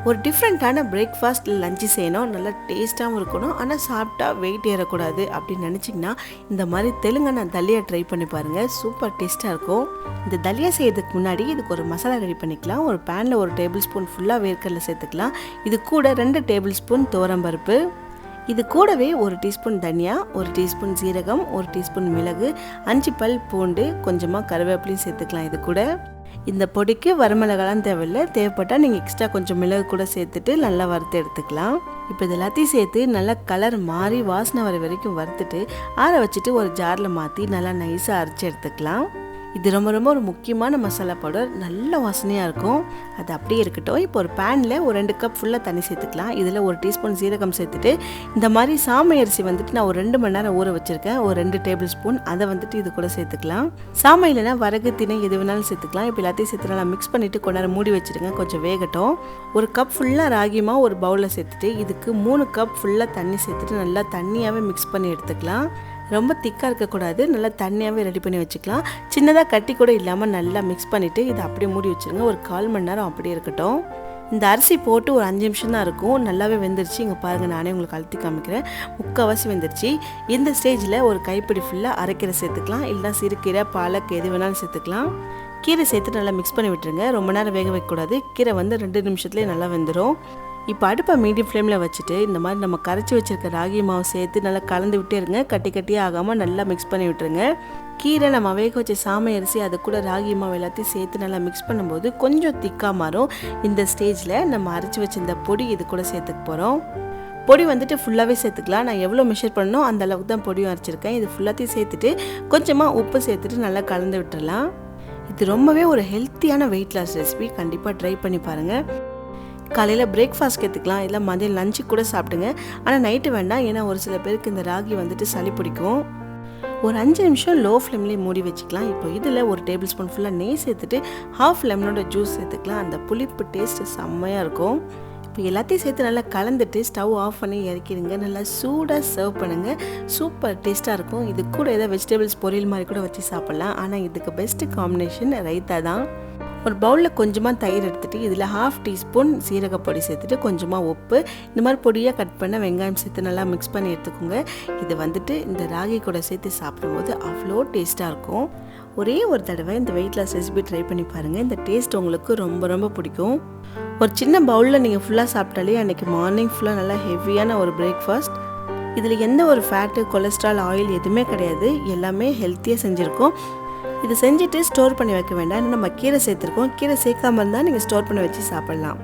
ஒரு டிஃப்ரெண்ட்டான breakfast lunch செய்யணும், நல்லா டேஸ்ட்டாகவும் இருக்கணும், ஆனால் சாப்பிட்டா வெயிட் ஏறக்கூடாது அப்படின்னு நினச்சிங்கன்னா இந்த மாதிரி தெலுங்கானா தலியா ட்ரை பண்ணி பாருங்கள். சூப்பர் டேஸ்ட்டாக இருக்கும். இந்த தலியா செய்யறதுக்கு முன்னாடி இதுக்கு ஒரு மசாலா ரெடி பண்ணிக்கலாம். ஒரு பேனில் 1 டேபிள் ஸ்பூன் ஃபுல்லாக வேர்க்கடலை சேர்த்துக்கலாம். இது கூட 2 டேபிள் ஸ்பூன் துவரம்பருப்பு, இது கூடவே 1 டீஸ்பூன் தனியா, 1 டீஸ்பூன் சீரகம், 1 டீஸ்பூன் மிளகு, 5 பல் பூண்டு, கொஞ்சமாக கருவேப்பிலையும் சேர்த்துக்கலாம். இது கூட இந்த பொடிக்கு வரமிளகாலாம் தேவையில்லை, தேவைப்பட்டால் நீங்கள் எக்ஸ்ட்ரா கொஞ்சம் மிளகு கூட சேர்த்துட்டு நல்லா வறுத்து எடுத்துக்கலாம். இப்போ இது எல்லாத்தையும் சேர்த்து நல்லா கலர் மாறி வாசனை வர வரைக்கும் வறுத்துட்டு ஆற வச்சுட்டு ஒரு ஜாரில் மாற்றி நல்லா நைஸாக அரைச்சி எடுத்துக்கலாம். இது ரொம்ப ரொம்ப ஒரு முக்கியமான மசாலா பவுடர், நல்ல வாசனையாக இருக்கும். அது அப்படியே இருக்கட்டும். இப்போ ஒரு பேனில் ஒரு 2 கப் ஃபுல்லாக தண்ணி சேர்த்துக்கலாம். இதில் 1 டீஸ்பூன் சீரகம் சேர்த்துட்டு இந்த மாதிரி சாமை அரிசி வந்துட்டு நான் ஒரு 2 மணி நேரம் ஊற வச்சுருக்கேன். ஒரு 2 டேபிள் ஸ்பூன் அதை வந்துட்டு இது கூட சேர்த்துக்கலாம். சாமை இல்லைனா வரகு, திணை எது வேணாலும் சேர்த்துக்கலாம். இப்போ எல்லாத்தையும் சேர்த்து நல்லா மிக்ஸ் பண்ணிவிட்டு கொஞ்ச நேரம் மூடி வச்சுருங்க, கொஞ்சம் வேகட்டும். 1 கப் ஃபுல்லாக ராகிமா ஒரு பவுலில் சேர்த்துட்டு இதுக்கு 3 கப் ஃபுல்லாக தண்ணி சேர்த்துட்டு நல்லா தண்ணியாகவே மிக்ஸ் பண்ணி எடுத்துக்கலாம். ரொம்ப திக்காக இருக்கக்கூடாது, நல்லா தண்ணியாகவே ரெடி பண்ணி வச்சுக்கலாம். சின்னதாக கட்டி கூட இல்லாமல் நல்லா மிக்ஸ் பண்ணிவிட்டு இதை அப்படியே மூடி வச்சுருங்க. ஒரு 1/4 மணி நேரம் அப்படியே இருக்கட்டும். இந்த அரிசி போட்டு ஒரு 5 நிமிஷம் தான் இருக்கும். நல்லாவே வெந்துருச்சு. இங்கே பாருங்கள், நானே உங்களுக்கு அழுத்தி காமிக்கிறேன். முக்கால்வாசி வெந்துருச்சு. இந்த ஸ்டேஜில் ஒரு கைப்பிடி ஃபுல்லாக அரைக்கீரை சேர்த்துக்கலாம், இல்லைனா சிறுகீரை, பாலக் எது வேணாலும் சேர்த்துக்கலாம். கீரை சேர்த்து நல்லா மிக்ஸ் பண்ணி விட்டுருங்க. ரொம்ப நேரம் வேக வைக்கக்கூடாது. கீரை வந்து 2 நிமிஷத்துலேயே நல்லா வெந்துடும். இப்போ அடுப்பை மீடியம் ஃப்ளேமில் வச்சுட்டு இந்த மாதிரி நம்ம கரைச்சி வச்சுருக்க ராகி மாவு சேர்த்து நல்லா கலந்து விட்டே இருங்க. கட்டி கட்டியாக ஆகாமல் நல்லா மிக்ஸ் பண்ணி விட்டுருங்க. கீரை நம்ம வேக வச்ச சாமை அரிசி அது கூட ராகி மாவு எல்லாத்தையும் சேர்த்து நல்லா மிக்ஸ் பண்ணும்போது கொஞ்சம் திக்காக மாறும். இந்த ஸ்டேஜில் நம்ம அரைச்சி வச்சிருந்த பொடி இது கூட சேர்த்துக்க போகிறோம். பொடி வந்துட்டு ஃபுல்லாகவே சேர்த்துக்கலாம். நான் எவ்வளோ மெஷர் பண்ணணும் அந்த அளவுக்கு தான் பொடியும் அரைச்சிருக்கேன். இது ஃபுல்லாத்தையும் சேர்த்துட்டு கொஞ்சமாக உப்பு சேர்த்துட்டு நல்லா கலந்து விட்டுறலாம். இது ரொம்பவே ஒரு ஹெல்த்தியான வெயிட் லாஸ் ரெசிபி, கண்டிப்பாக ட்ரை பண்ணி பாருங்கள். காலையில் பிரேக்ஃபாஸ்ட் எடுத்துக்கலாம், இல்லை மதியம் லஞ்சு கூட சாப்பிடுங்க. ஆனால் நைட்டு வேண்டாம், ஏன்னா ஒரு சில பேருக்கு இந்த ராகி வந்துட்டு சளி பிடிக்கும். ஒரு 5 நிமிஷம் லோ ஃப்ளேம்லேயே மூடி வச்சுக்கலாம். இப்போ இதில் 1 டேபிள் ஸ்பூன் ஃபுல்லாக நெய் சேர்த்துட்டு 1/2 லெமனோட ஜூஸ் சேர்த்துக்கலாம். அந்த புளிப்பு டேஸ்ட்டு செம்மையாக இருக்கும். இப்போ எல்லாத்தையும் சேர்த்து நல்லா கலந்துட்டு ஸ்டவ் ஆஃப் பண்ணி இறக்கிடுங்க. நல்லா சூடாக சர்வ் பண்ணுங்கள். சூப்பர் டேஸ்ட்டாக இருக்கும். இது கூட ஏதாவது வெஜிடபிள்ஸ் பொரியல் மாதிரி கூட வச்சு சாப்பிட்லாம். ஆனால் இதுக்கு பெஸ்ட்டு காம்பினேஷன் ரைத்தா தான். ஒரு பவுலில் கொஞ்சமாக தயிர் எடுத்துகிட்டு இதில் 1/2 டீஸ்பூன் சீரக பொடி சேர்த்துட்டு கொஞ்சமாக உப்பு, இந்த மாதிரி பொடியாக கட் பண்ண வெங்காயம் சேர்த்து நல்லா மிக்ஸ் பண்ணி எடுத்துக்கோங்க. இது வந்துட்டு இந்த ராகி கூட சேர்த்து சாப்பிடும்போது அவ்வளோ டேஸ்ட்டாக இருக்கும். ஒரே ஒரு தடவை இந்த வெயிட் லாஸ் ரெசிபி ட்ரை பண்ணி பாருங்கள். இந்த டேஸ்ட் உங்களுக்கு ரொம்ப ரொம்ப பிடிக்கும். ஒரு சின்ன பவுலில் நீங்கள் ஃபுல்லாக சாப்பிட்டாலே அன்றைக்கி மார்னிங் ஃபுல்லாக நல்லா ஹெவியான ஒரு பிரேக்ஃபாஸ்ட். இதில் எந்த ஒரு ஃபேட்டு, கொலஸ்ட்ரால், ஆயில் எதுவுமே கிடையாது. எல்லாமே ஹெல்த்தியாக செஞ்சுருக்கோம். இது செஞ்சுட்டு ஸ்டோர் பண்ணி வைக்க வேண்டாம். நம்ம கீரை சேர்த்துருக்கோம். கீரை சேர்க்காம இருந்தால் நீங்கள் ஸ்டோர் பண்ணி வச்சு சாப்பிட்லாம்.